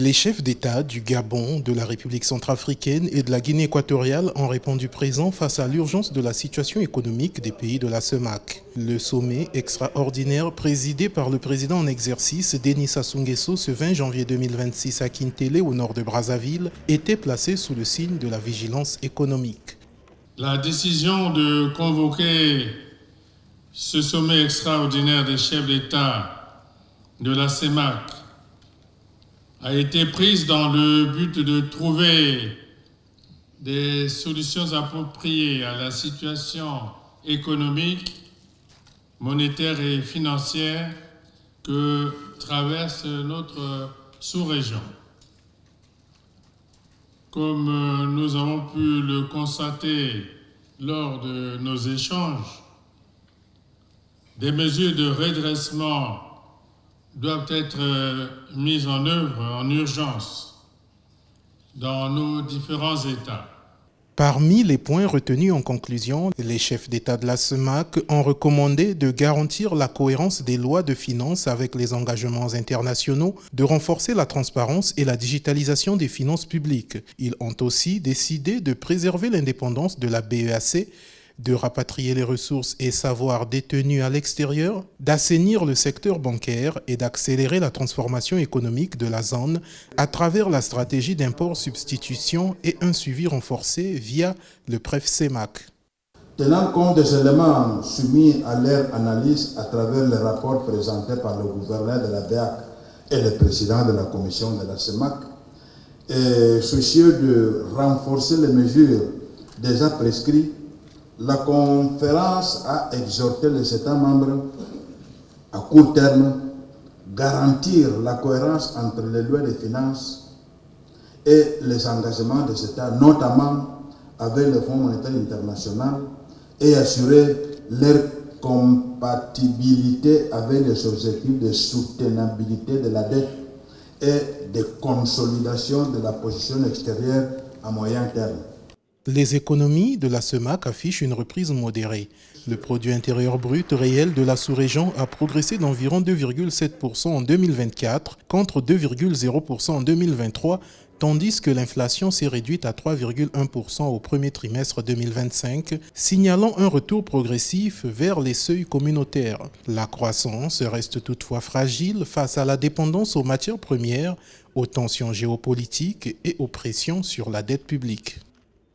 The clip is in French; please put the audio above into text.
Les chefs d'État du Gabon, de la République centrafricaine et de la Guinée équatoriale ont répondu présent face à l'urgence de la situation économique des pays de la CEMAC. Le sommet extraordinaire présidé par le président en exercice Denis Sassou Nguesso ce 20 janvier 2026 à Kintélé au nord de Brazzaville était placé sous le signe de la vigilance économique. La décision de convoquer ce sommet extraordinaire des chefs d'État de la CEMAC a été prise dans le but de trouver des solutions appropriées à la situation économique, monétaire et financière que traverse notre sous-région. Comme nous avons pu le constater lors de nos échanges, des mesures de redressement doivent être mises en œuvre en urgence dans nos différents États. Parmi les points retenus en conclusion, les chefs d'État de la CEMAC ont recommandé de garantir la cohérence des lois de finances avec les engagements internationaux, de renforcer la transparence et la digitalisation des finances publiques. Ils ont aussi décidé de préserver l'indépendance de la BEAC, de rapatrier les ressources et savoirs détenus à l'extérieur, d'assainir le secteur bancaire et d'accélérer la transformation économique de la zone à travers la stratégie d'import-substitution et un suivi renforcé via le PREF-CEMAC. Tenant compte des éléments soumis à leur analyse à travers les rapports présentés par le gouverneur de la BEAC et le président de la commission de la CEMAC, et soucieux de renforcer les mesures déjà prescrites, la conférence a exhorté les États membres à court terme garantir la cohérence entre les lois de finances et les engagements des États, notamment avec le Fonds monétaire international, et assurer leur compatibilité avec les objectifs de soutenabilité de la dette et de consolidation de la position extérieure à moyen terme. Les économies de la CEMAC affichent une reprise modérée. Le produit intérieur brut réel de la sous-région a progressé d'environ 2,7% en 2024 contre 2,0% en 2023, tandis que l'inflation s'est réduite à 3,1% au premier trimestre 2025, signalant un retour progressif vers les seuils communautaires. La croissance reste toutefois fragile face à la dépendance aux matières premières, aux tensions géopolitiques et aux pressions sur la dette publique.